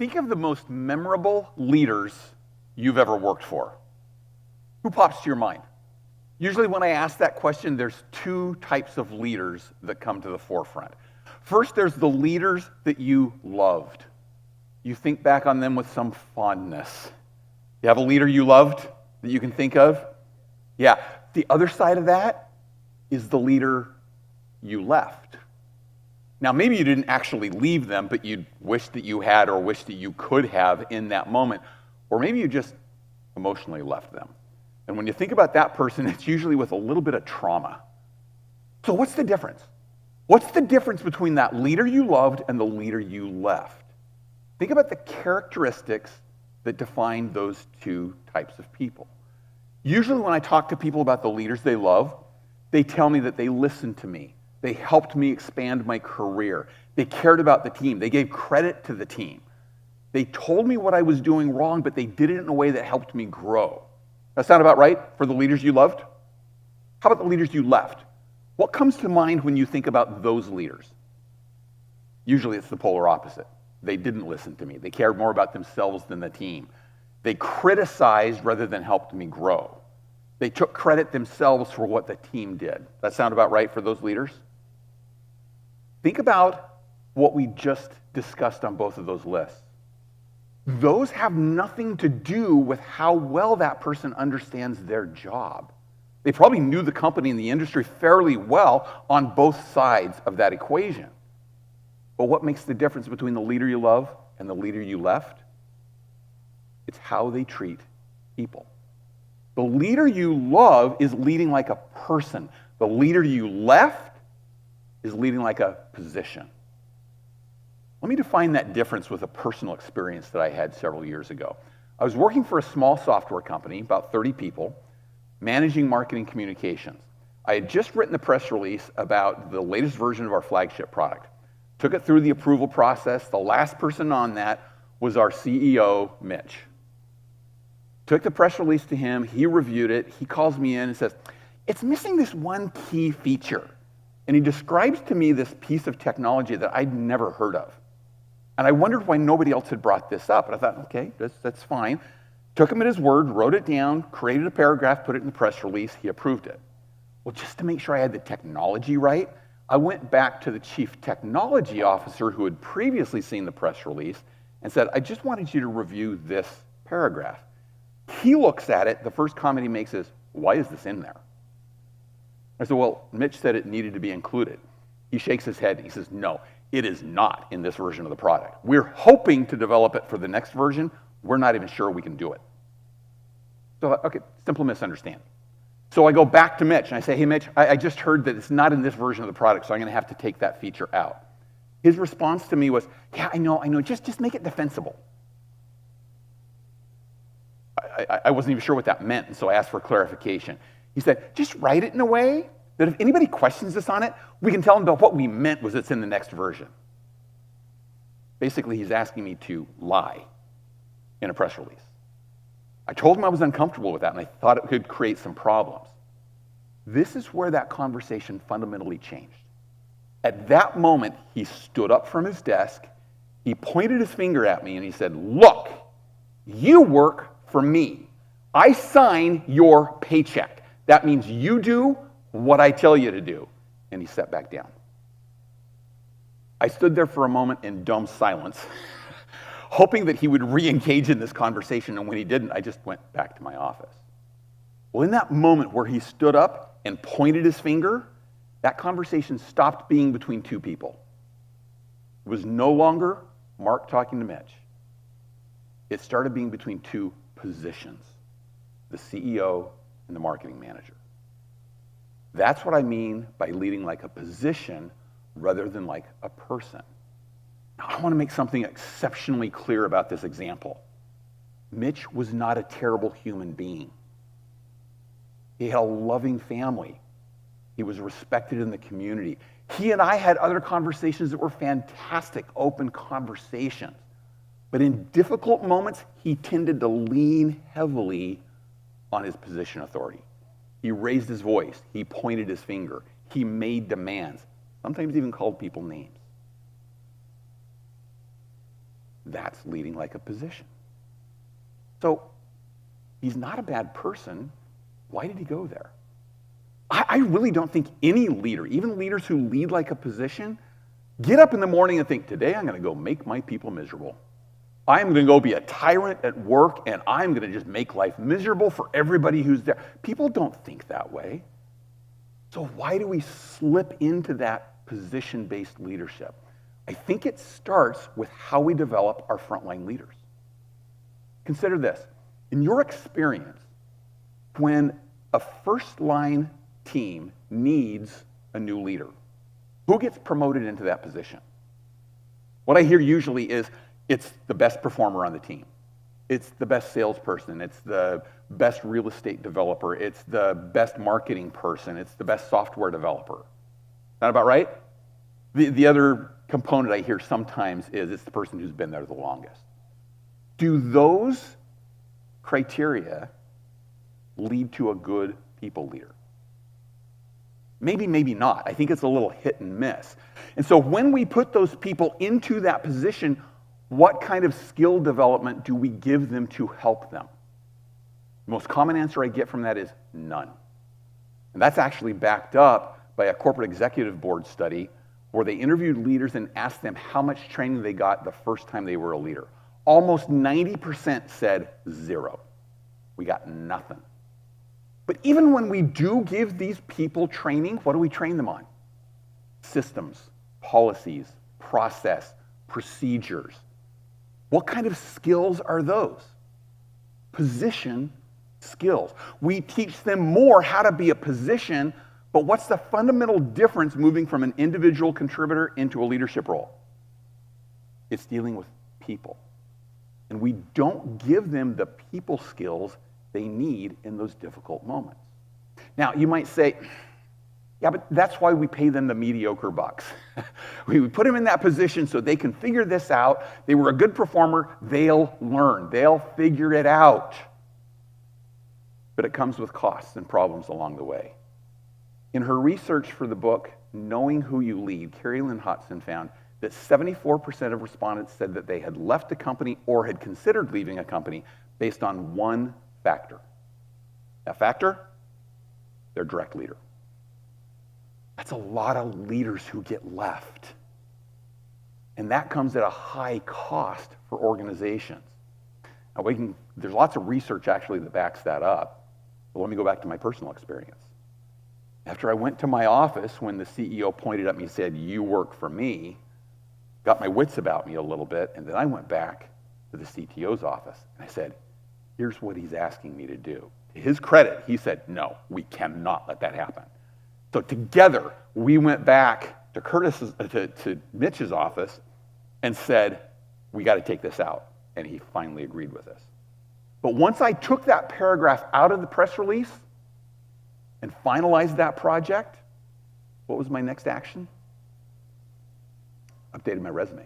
Think of the most memorable leaders you've ever worked for. Who pops to your mind? Usually when I ask that question, there's two types of leaders that come to the forefront. First, there's the leaders that you loved. You think back on them with some fondness. You have a leader you loved that you can think of? Yeah. The other side of that is the leader you left. Now, maybe you didn't actually leave them, but you wished that you had or wished that you could have in that moment. Or maybe you just emotionally left them. And when you think about that person, it's usually with a little bit of trauma. So what's the difference? What's the difference between that leader you loved and the leader you left? Think about the characteristics that define those two types of people. Usually when I talk to people about the leaders they love, they tell me that they listened to me. They helped me expand my career. They cared about the team. They gave credit to the team. They told me what I was doing wrong, but they did it in a way that helped me grow. That sound about right for the leaders you loved? How about the leaders you left? What comes to mind when you think about those leaders? Usually it's the polar opposite. They didn't listen to me. They cared more about themselves than the team. They criticized rather than helped me grow. They took credit themselves for what the team did. That sound about right for those leaders? Think about what we just discussed on both of those lists. Those have nothing to do with how well that person understands their job. They probably knew the company and the industry fairly well on both sides of that equation. But what makes the difference between the leader you love and the leader you left? It's how they treat people. The leader you love is leading like a person. The leader you left is leading like a position. Let me define that difference with a personal experience that I had several years ago. I was working for a small software company, about 30 people, managing marketing communications. I had just written the press release about the latest version of our flagship product. Took it through the approval process. The last person on that was our CEO, Mitch. Took the press release to him. He reviewed it. He calls me in and says, "It's missing this one key feature." And he describes to me this piece of technology that I'd never heard of. And I wondered why nobody else had brought this up. And I thought, okay, that's fine. Took him at his word, wrote it down, created a paragraph, put it in the press release. He approved it. Well, just to make sure I had the technology right, I went back to the chief technology officer who had previously seen the press release and said, "I just wanted you to review this paragraph." He looks at it. The first comment he makes is, "Why is this in there?" I said, "Well, Mitch said it needed to be included." He shakes his head and he says, "No, it is not in this version of the product. We're hoping to develop it for the next version. We're not even sure we can do it." So, okay, simple misunderstanding. So I go back to Mitch and I say, "Hey, Mitch, I just heard that it's not in this version of the product, so I'm going to have to take that feature out." His response to me was, "Yeah, I know, just make it defensible." I wasn't even sure what that meant, and so I asked for clarification. He said, "Just write it in a way that if anybody questions us on it, we can tell them that what we meant was it's in the next version." Basically, he's asking me to lie in a press release. I told him I was uncomfortable with that, and I thought it could create some problems. This is where that conversation fundamentally changed. At that moment, he stood up from his desk, he pointed his finger at me, and he said, "Look, you work for me. I sign your paycheck. That means you do what I tell you to do." And he sat back down. I stood there for a moment in dumb silence, hoping that he would re-engage in this conversation, and when he didn't, I just went back to my office. Well, in that moment where he stood up and pointed his finger, that conversation stopped being between two people. It was no longer Mark talking to Mitch. It started being between two positions, the CEO and the marketing manager. That's what I mean by leading like a position rather than like a person. Now, I want to make something exceptionally clear about this example. Mitch was not a terrible human being. He had a loving family. He was respected in the community. He and I had other conversations that were fantastic, open conversations. But in difficult moments, he tended to lean heavily on his position authority. He raised his voice. He pointed his finger. He made demands, sometimes even called people names. That's leading like a position. So he's not a bad person. Why did he go there? I really don't think any leader, even leaders who lead like a position, get up in the morning and think, today I'm going to go make my people miserable. I'm going to go be a tyrant at work, and I'm going to just make life miserable for everybody who's there. People don't think that way. So why do we slip into that position-based leadership? I think it starts with how we develop our frontline leaders. Consider this. In your experience, when a first-line team needs a new leader, who gets promoted into that position? What I hear usually is it's the best performer on the team. It's the best salesperson. It's the best real estate developer. It's the best marketing person. It's the best software developer. That about right? The other component I hear sometimes is it's the person who's been there the longest. Do those criteria lead to a good people leader? Maybe, maybe not. I think it's a little hit and miss. And so when we put those people into that position, what kind of skill development do we give them to help them? The most common answer I get from that is none. And that's actually backed up by a corporate executive board study where they interviewed leaders and asked them how much training they got the first time they were a leader. Almost 90% said zero. We got nothing. But even when we do give these people training, what do we train them on? Systems, policies, process, procedures. What kind of skills are those? Position skills. We teach them more how to be a position, but what's the fundamental difference moving from an individual contributor into a leadership role? It's dealing with people. And we don't give them the people skills they need in those difficult moments. Now, you might say, yeah, but that's why we pay them the mediocre bucks. We put them in that position so they can figure this out. They were a good performer. They'll learn. They'll figure it out. But it comes with costs and problems along the way. In her research for the book, Knowing Who You Lead, Carrie Lynn Hodson found that 74% of respondents said that they had left a company or had considered leaving a company based on one factor. That factor? Their direct leader. That's a lot of leaders who get left. And that comes at a high cost for organizations. Now there's lots of research actually that backs that up. But let me go back to my personal experience. After I went to my office when the CEO pointed at me and said, "You work for me," got my wits about me a little bit, and then I went back to the CTO's office and I said, here's what he's asking me to do. To his credit, he said, no, we cannot let that happen. So together, we went back to Mitch's office and said, we got to take this out. And he finally agreed with us. But once I took that paragraph out of the press release and finalized that project, what was my next action? Updated my resume.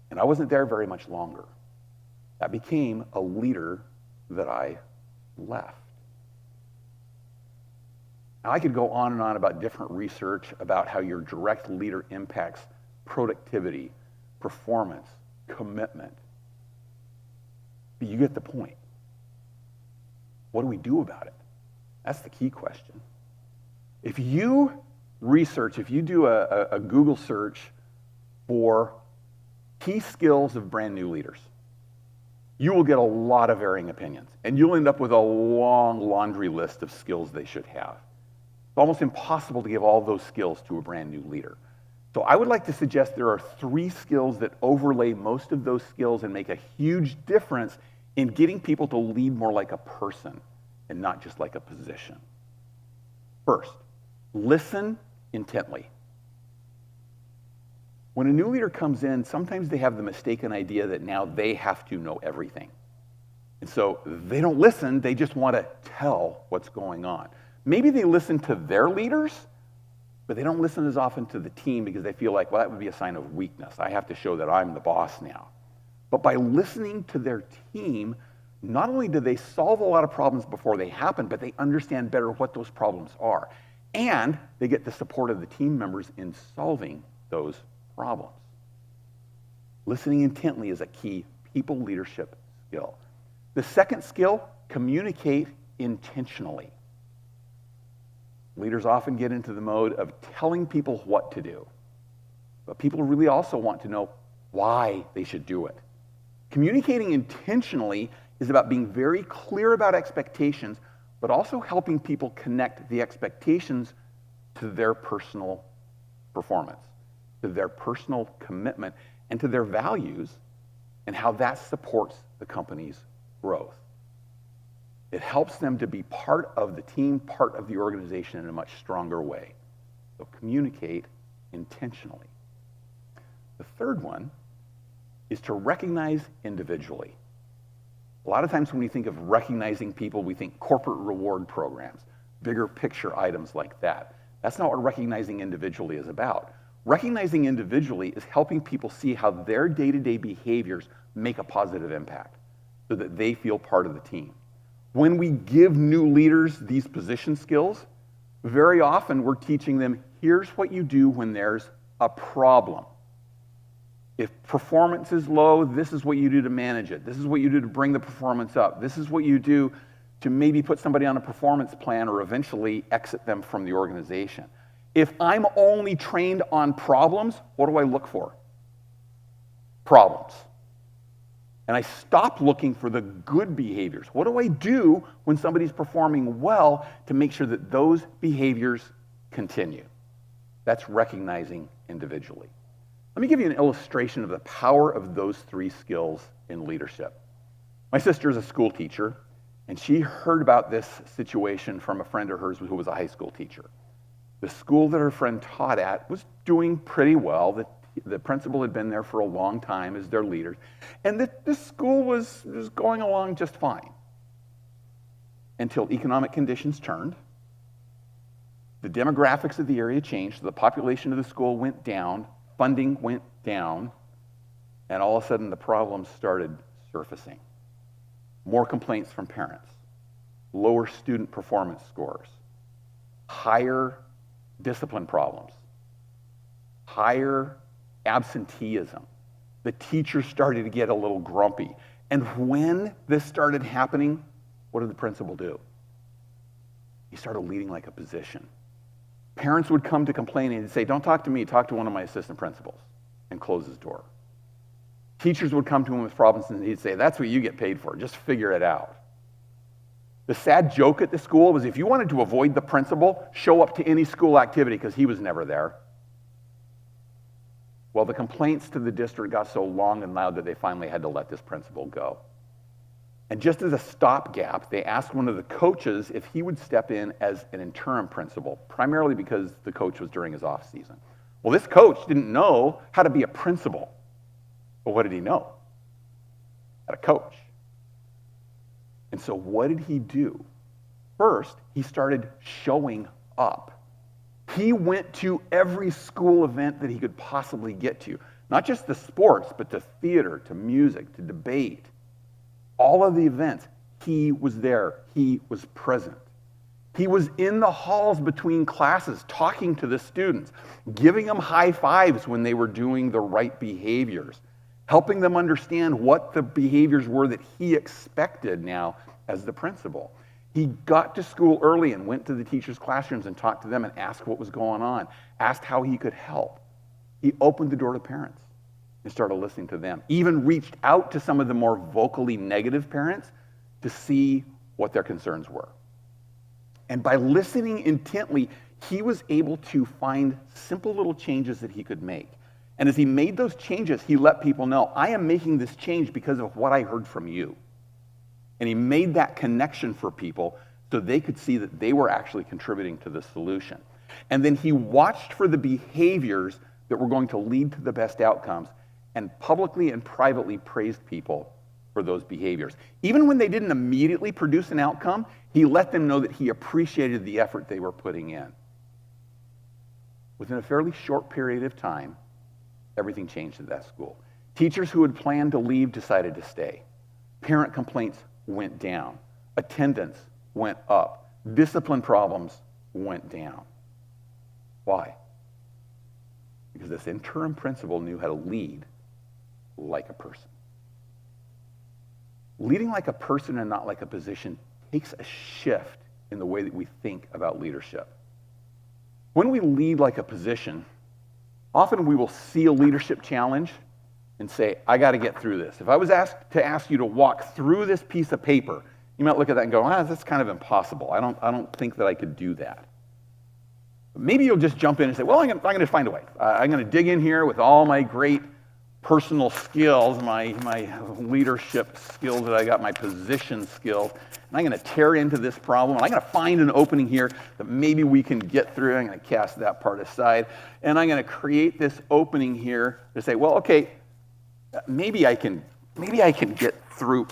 And I wasn't there very much longer. That became a leader that I left. Now, I could go on and on about different research about how your direct leader impacts productivity, performance, commitment. But you get the point. What do we do about it? That's the key question. If you research, if you do a Google search for key skills of brand new leaders, you will get a lot of varying opinions, and you'll end up with a long laundry list of skills they should have. It's almost impossible to give all those skills to a brand new leader. So I would like to suggest there are 3 skills that overlay most of those skills and make a huge difference in getting people to lead more like a person and not just like a position. First, listen intently. When a new leader comes in, sometimes they have the mistaken idea that now they have to know everything. And so they don't listen, they just want to tell what's going on. Maybe they listen to their leaders, but they don't listen as often to the team because they feel like, well, that would be a sign of weakness. I have to show that I'm the boss now. But by listening to their team, not only do they solve a lot of problems before they happen, but they understand better what those problems are. And they get the support of the team members in solving those problems. Listening intently is a key people leadership skill. The second skill, communicate intentionally. Leaders often get into the mode of telling people what to do, but people really also want to know why they should do it. Communicating intentionally is about being very clear about expectations, but also helping people connect the expectations to their personal performance, to their personal commitment, and to their values, and how that supports the company's growth. It helps them to be part of the team, part of the organization in a much stronger way. So communicate intentionally. The third one is to recognize individually. A lot of times when we think of recognizing people, we think corporate reward programs, bigger picture items like that. That's not what recognizing individually is about. Recognizing individually is helping people see how their day-to-day behaviors make a positive impact so that they feel part of the team. When we give new leaders these position skills, very often we're teaching them, here's what you do when there's a problem. If performance is low, this is what you do to manage it. This is what you do to bring the performance up. This is what you do to maybe put somebody on a performance plan or eventually exit them from the organization. If I'm only trained on problems, what do I look for? Problems. And I stop looking for the good behaviors. What do I do when somebody's performing well to make sure that those behaviors continue? That's recognizing individually. Let me give you an illustration of the power of those three skills in leadership. My sister is a school teacher, and she heard about this situation from a friend of hers who was a high school teacher. The school that her friend taught at was doing pretty well. The principal had been there for a long time as their leader, and the school was going along just fine until economic conditions turned. The demographics of the area changed, so the population of the school went down, funding went down, and all of a sudden the problems started surfacing. More complaints from parents, lower student performance scores, higher discipline problems, higher absenteeism. The teachers started to get a little grumpy. And when this started happening, what did the principal do? He started leading like a position. Parents would come to complain and he'd say, don't talk to me, talk to one of my assistant principals, and close his door. Teachers would come to him with problems and he'd say, that's what you get paid for, just figure it out. The sad joke at the school was if you wanted to avoid the principal, show up to any school activity because he was never there. Well, the complaints to the district got so long and loud that they finally had to let this principal go. And just as a stopgap, they asked one of the coaches if he would step in as an interim principal, primarily because the coach was during his off season. Well, this coach didn't know how to be a principal. But what did he know? How to coach. And so what did he do? First, he started showing up. He went to every school event that he could possibly get to. Not just the sports, but to theater, to music, to debate. All of the events, he was there. He was present. He was in the halls between classes, talking to the students, giving them high fives when they were doing the right behaviors, helping them understand what the behaviors were that he expected now as the principal. He got to school early and went to the teachers' classrooms and talked to them and asked what was going on, asked how he could help. He opened the door to parents and started listening to them, even reached out to some of the more vocally negative parents to see what their concerns were. And by listening intently, he was able to find simple little changes that he could make. And as he made those changes, he let people know, I am making this change because of what I heard from you. And he made that connection for people so they could see that they were actually contributing to the solution. And then he watched for the behaviors that were going to lead to the best outcomes and publicly and privately praised people for those behaviors. Even when they didn't immediately produce an outcome, he let them know that he appreciated the effort they were putting in. Within a fairly short period of time, everything changed at that school. Teachers who had planned to leave decided to stay. Parent complaints went down. Attendance went up. Discipline problems went down. Why? Because this interim principal knew how to lead like a person. Leading like a person and not like a position takes a shift in the way that we think about leadership. When we lead like a position, often we will see a leadership challenge and say, I got to get through this. If I was asked to ask you to walk through this piece of paper, you might look at that and go, that's kind of impossible. I don't think that I could do that. But maybe you'll just jump in and say, well, I'm going to find a way. I'm going to dig in here with all my great personal skills, my leadership skills that I got, my position skills, and I'm going to tear into this problem, and I'm going to find an opening here that maybe we can get through. I'm going to cast that part aside, and I'm going to create this opening here to say, well, okay, maybe I can get through,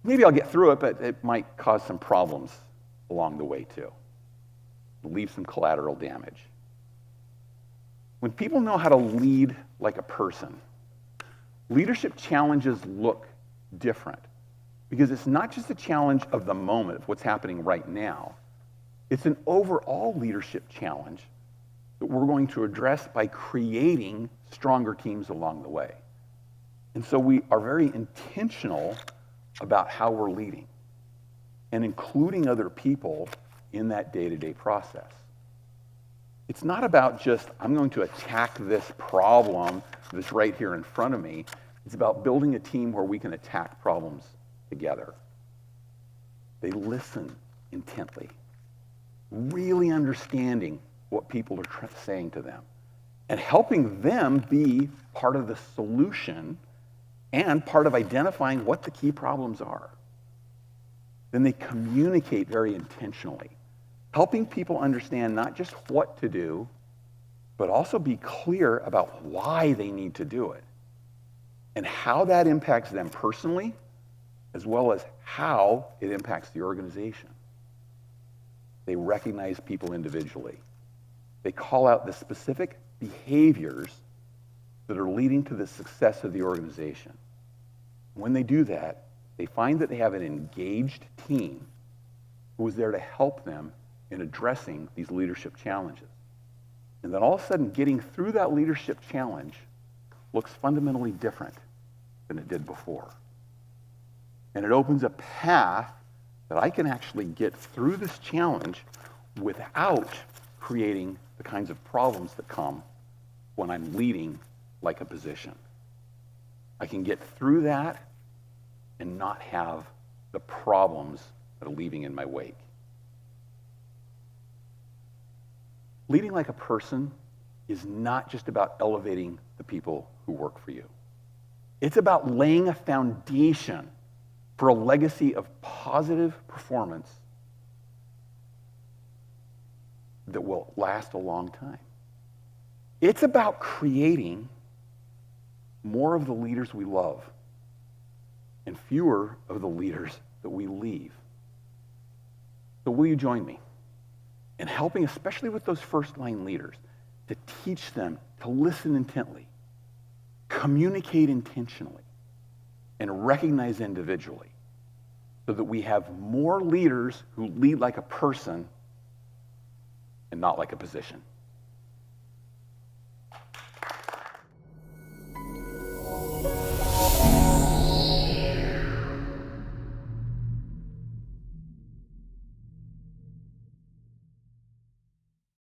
maybe I'll get through it, but it might cause some problems along the way too. Leave some collateral damage. When people know how to lead like a person, leadership challenges look different because it's not just a challenge of the moment, of what's happening right now. It's an overall leadership challenge that we're going to address by creating stronger teams along the way. And so we are very intentional about how we're leading and including other people in that day-to-day process. It's not about just, I'm going to attack this problem that's right here in front of me. It's about building a team where we can attack problems together. They listen intently, really understanding what people are saying to them, and helping them be part of the solution and part of identifying what the key problems are. Then they communicate very intentionally, helping people understand not just what to do, but also be clear about why they need to do it and how that impacts them personally, as well as how it impacts the organization. They recognize people individually. They call out the specific behaviors that are leading to the success of the organization. When they do that, they find that they have an engaged team who is there to help them in addressing these leadership challenges. And then all of a sudden, getting through that leadership challenge looks fundamentally different than it did before. And it opens a path that I can actually get through this challenge without creating the kinds of problems that come when I'm leading like a position. I can get through that and not have the problems that are leaving in my wake. Leading like a person is not just about elevating the people who work for you. It's about laying a foundation for a legacy of positive performance that will last a long time. It's about creating more of the leaders we love and fewer of the leaders that we leave. So will you join me in helping, especially with those first-line leaders, to teach them to listen intently, communicate intentionally, and recognize individually, so that we have more leaders who lead like a person and not like a position.